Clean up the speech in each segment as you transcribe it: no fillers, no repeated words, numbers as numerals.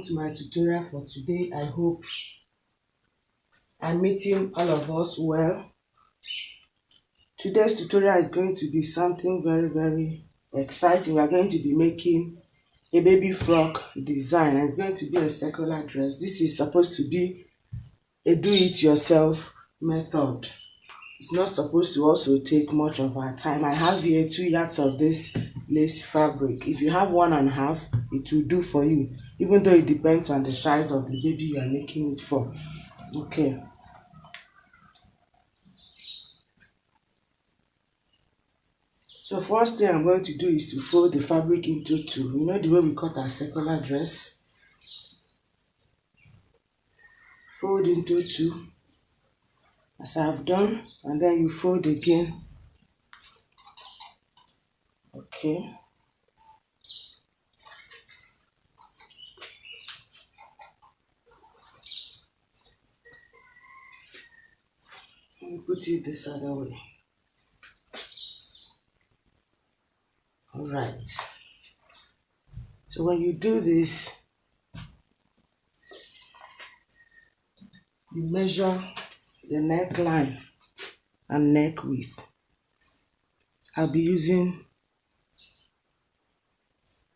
to my tutorial for today. I hope I'm meeting all of us well. Today's tutorial is going to be something very exciting. We are going to be making a baby frock design, and it's going to be a circular dress. This is supposed to be a do-it-yourself method. It's not supposed to also take much of our time. I have here 2 yards of this lace fabric. If you have 1.5, it will do for you, even though it depends on the size of the baby you are making it for. Okay. So first thing I'm going to do is to fold the fabric into 2. You know the way we cut our circular dress? Fold into 2, as I've done, and then you fold again. Okay. Let me put it this other way. Alright. So when you do this, you measure the neckline and neck width. I'll be using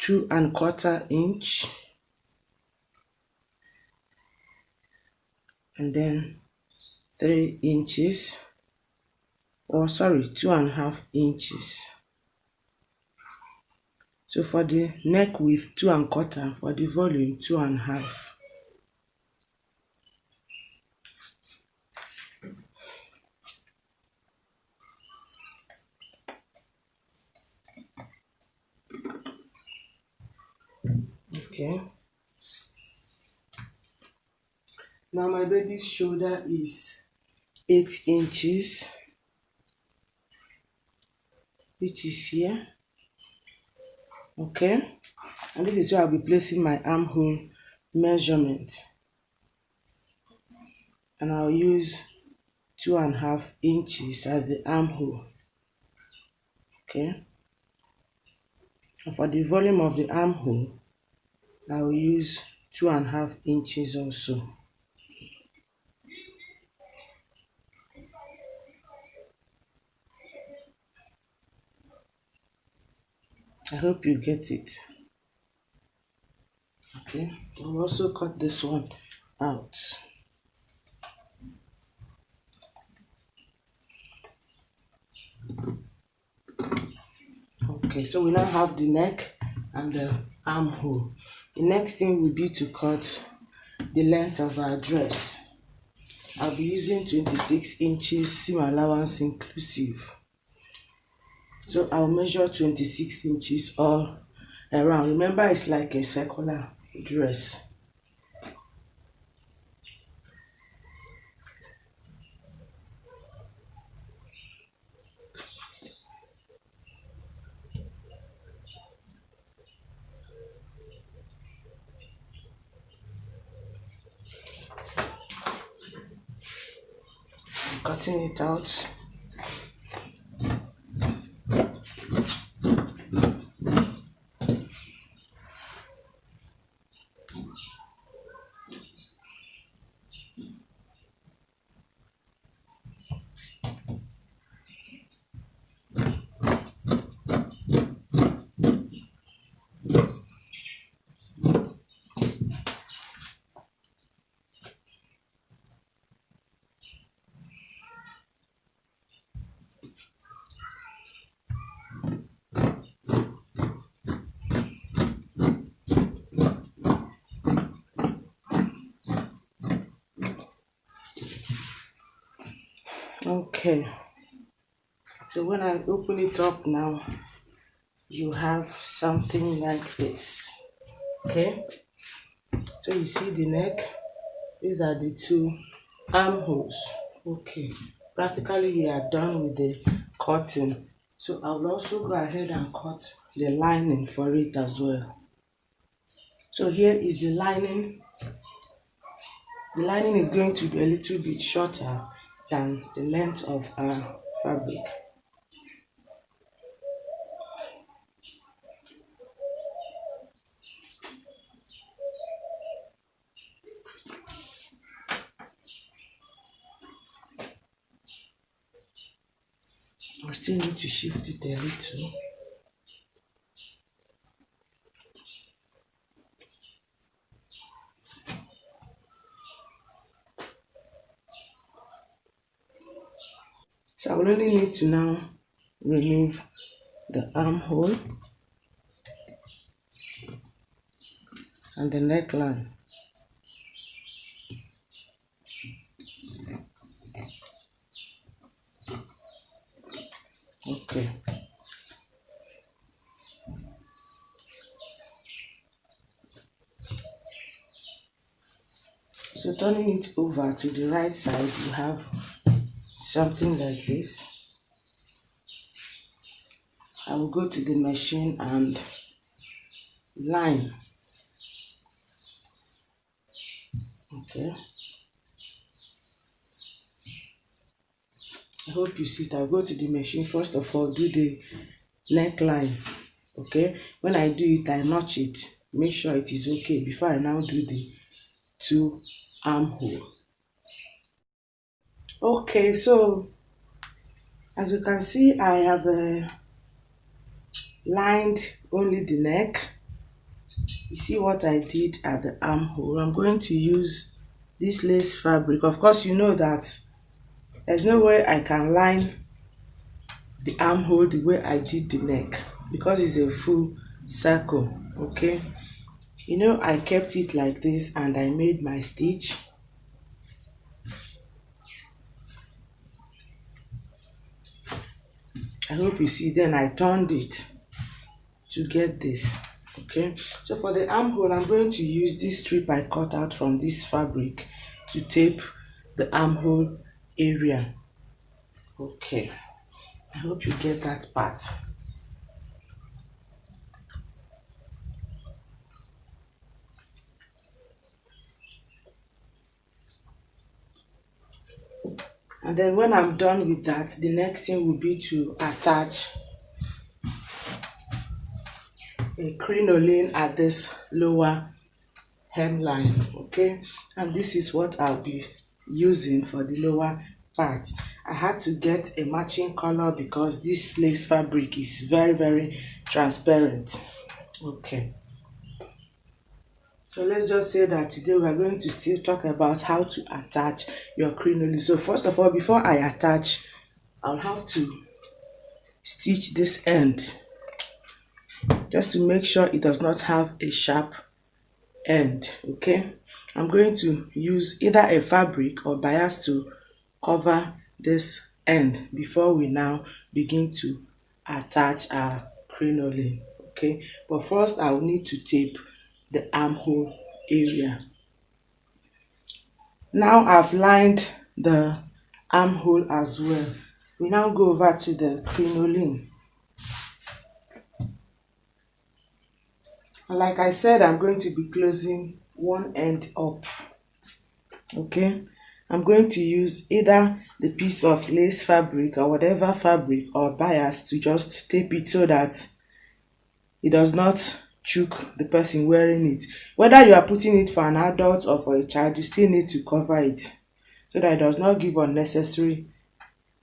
2¼ inch, and then 3 inches, or sorry, 2½ inches. So for the neck width 2¼ for the volume 2½. Okay. Now my baby's shoulder is 8 inches, which is here. Okay. And this is where I'll be placing my armhole measurement. And I'll use 2½ inches as the armhole. Okay. And for the volume of the armhole, I will use 2½ inches also. I hope you get it. Okay, I'll also cut this one out. Okay, so we now have the neck and the armhole. The next thing will be to cut the length of our dress. I'll be using 26 inches seam allowance inclusive. So I'll measure 26 inches all around. Remember, it's like a circular dress. I'm cutting it out. Okay, so when I open it up now, you have something like this. Okay, so you see the neck, these are the 2 armholes. Okay, practically we are done with the cutting. So I will also go ahead and cut the lining for it as well. So here is the lining. The lining is going to be a little bit shorter than the length of our fabric. still need to shift it a little. So I will only need to now remove the armhole and the neckline. Okay. So turning it over to the right side, you have something like this. I will go to the machine and line. Okay. I hope you see it. I'll go to the machine. First of all, do the neckline. Okay. When I do it, I notch it. Make sure it is okay before I now do the two armhole. Okay, so as you can see, I have lined only the neck. You see what I did at the armhole. I'm going to use this lace fabric. Of course, you know that there's no way I can line the armhole the way I did the neck because it's a full circle. Okay, you know, I kept it like this and I made my stitch. I hope you see. Then I turned it to get this. Okay, so for the armhole, I'm going to use this strip I cut out from this fabric to tape the armhole area. Okay, I hope you get that part. And then when I'm done with that, the next thing will be to attach a crinoline at this lower hemline. Okay, and this is what I'll be using for the lower part. I had to get a matching color because this lace fabric is very transparent. Okay, so let's just say that today we are going to still talk about how to attach your crinoline. So first of all, before I attach, I'll have to stitch this end just to make sure it does not have a sharp end. Okay, I'm going to use either a fabric or bias to cover this end before we now begin to attach our crinoline. Okay, but first I will need to tape the armhole area. Now I've lined the armhole as well. We now go over to the crinoline. Like I said, I'm going to be closing one end up. Okay, I'm going to use either the piece of lace fabric or whatever fabric or bias to just tape it so that it does not choke the person wearing it. Whether you are putting it for an adult or for a child, you still need to cover it so that it does not give unnecessary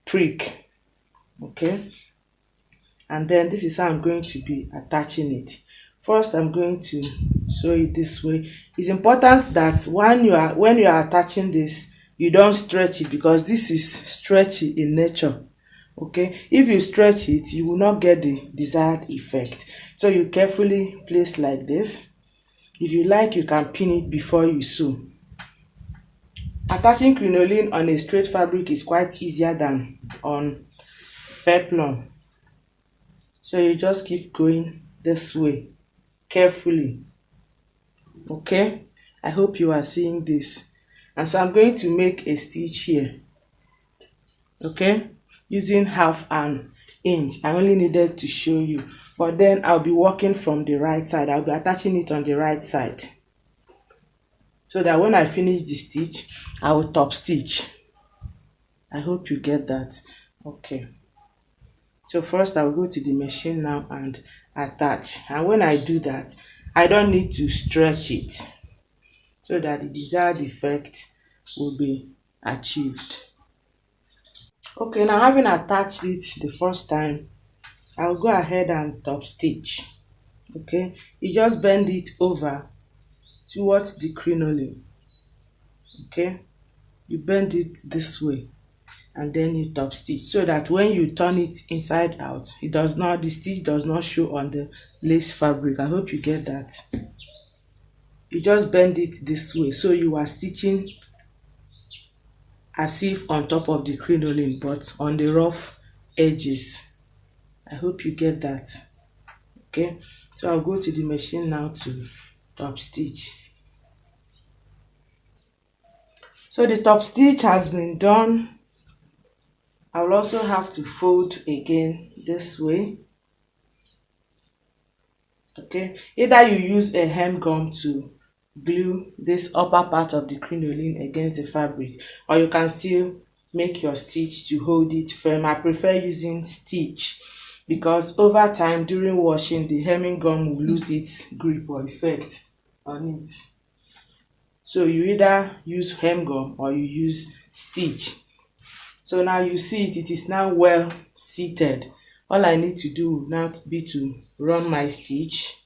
prick. Okay, and then this is how I'm going to be attaching it. First, I'm going to sew it this way. It's important that when you are attaching this, you don't stretch it because this is stretchy in nature. Okay, if you stretch it, you will not get the desired effect. So you carefully place like this. If you like, you can pin it before you sew. Attaching crinoline on a straight fabric is quite easier than on peplum. So you just keep going this way carefully. Okay, I hope you are seeing this. And so I'm going to make a stitch here. Okay, using half an inch. I only needed to show you, but then I'll be working from the right side. I'll be attaching it on the right side so that when I finish the stitch, I will top stitch. I hope you get that. Okay, so first I'll go to the machine now and attach, and when I do that, I don't need to stretch it so that the desired effect will be achieved. Okay, now having attached it the first time, I'll go ahead and top stitch. Okay, you just bend it over towards the crinoline. Okay, you bend it this way and then you top stitch so that when you turn it inside out, the stitch does not show on the lace fabric. I hope you get that. You just bend it this way, so you are stitching as if on top of the crinoline but on the rough edges. I hope you get that. Okay, so I'll go to the machine now to top stitch. So the top stitch has been done. I will also have to fold again this way. Okay, either you use a hem gum to glue this upper part of the crinoline against the fabric, or you can still make your stitch to hold it firm. I prefer using stitch because over time during washing the hemming gum will lose its grip or effect on it. So you either use hem gum or you use stitch. So now you see it is now well seated. All I need to do will now be to run my stitch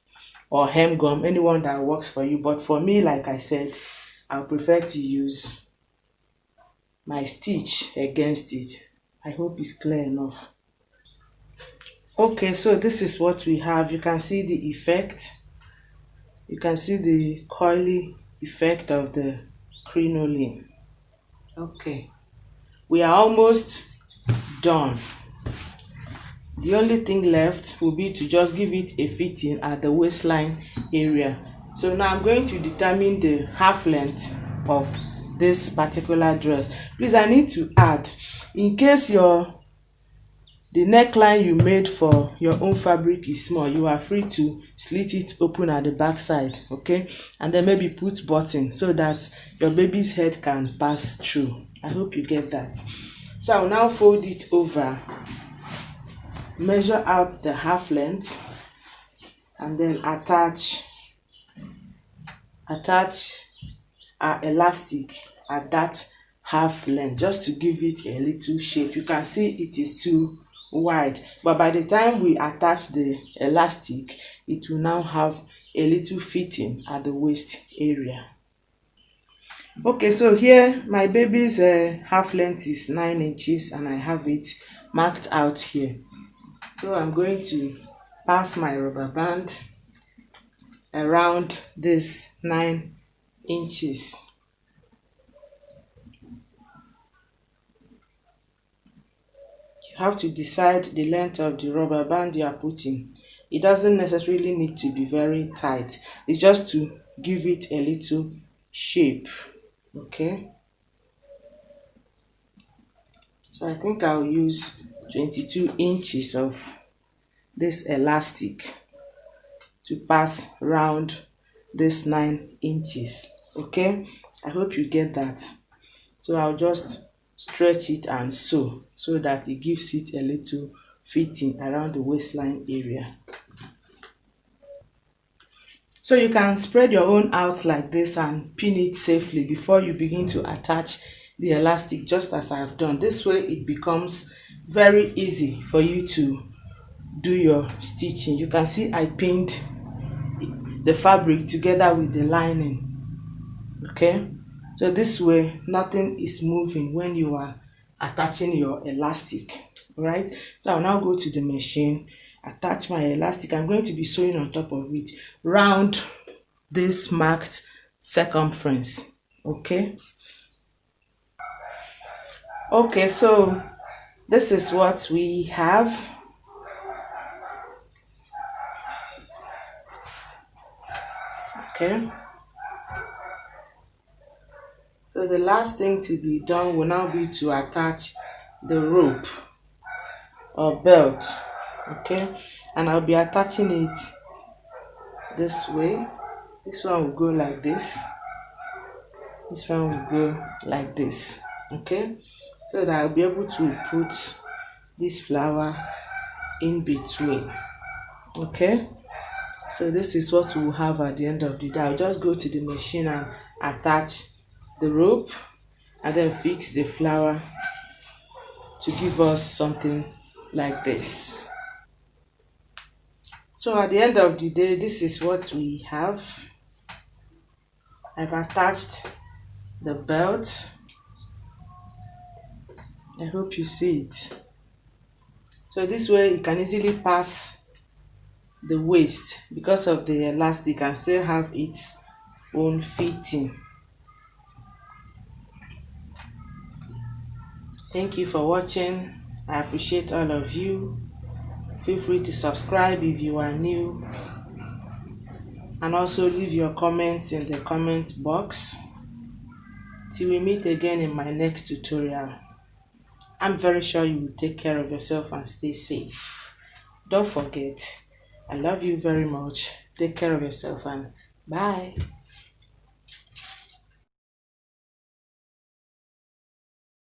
or hem gum, anyone that works for you. But for me, like I said, I prefer to use my stitch against it. I hope it's clear enough. Okay, so this is what we have. You can see the effect. You can see the coily effect of the crinoline. Okay, we are almost done. The only thing left will be to just give it a fitting at the waistline area. So now I'm going to determine the half length of this particular dress. Please, I need to add, in case the neckline you made for your own fabric is small, you are free to slit it open at the back side, okay, and then maybe put button so that your baby's head can pass through. I hope you get that. So I will now fold it over, measure out the half length, and then attach our elastic at that half length, just to give it a little shape. You can see it is too wide, but by the time we attach the elastic, it will now have a little fitting at the waist area. Okay, so here my baby's half length is 9 inches and I have it marked out here. So I'm going to pass my rubber band around this 9 inches. You have to decide the length of the rubber band you are putting. It doesn't necessarily need to be very tight. It's just to give it a little shape. Okay. So I think I'll use 22 inches of this elastic to pass round this 9 inches. Okay, I hope you get that. So I'll just stretch it and sew so that it gives it a little fitting around the waistline area. So you can spread your own out like this and pin it safely before you begin to attach the elastic, just as I've done. This way it becomes very easy for you to do your stitching. You can see I pinned the fabric together with the lining. Okay, so this way nothing is moving when you are attaching your elastic. Right, so I'll now go to the machine, attach my elastic. I'm going to be sewing on top of it round this marked circumference. Okay, so this is what we have. Okay, so the last thing to be done will now be to attach the rope or belt. Okay, and I'll be attaching it this way. This one will go like this, this one will go like this. Okay, so that I'll be able to put this flower in between. Okay, so this is what we'll have at the end of the day. I'll just go to the machine and attach the rope and then fix the flower to give us something like this. So at the end of the day, this is what we have. I've attached the belt. I hope you see it. So this way you can easily pass the waist because of the elastic and still have its own fitting. Thank you for watching. I appreciate all of you. Feel free to subscribe if you are new, and also leave your comments in the comment box. Till we meet again in my next tutorial. I'm very sure you will take care of yourself and stay safe. Don't forget, I love you very much. Take care of yourself and bye.